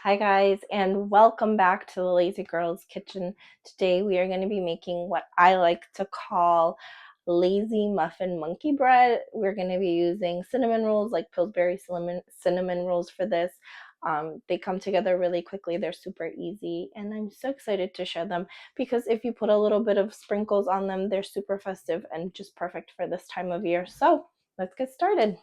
Hi guys, and welcome back to the Lazy Girls Kitchen. Today we are going to be making what I like to call lazy muffin monkey bread. We're going to be using cinnamon rolls, like Pillsbury cinnamon rolls for this. They come together really quickly. They're super easy, and I'm so excited to share them because if you put a little bit of sprinkles on them, they're super festive and just perfect for this time of year. So let's get started.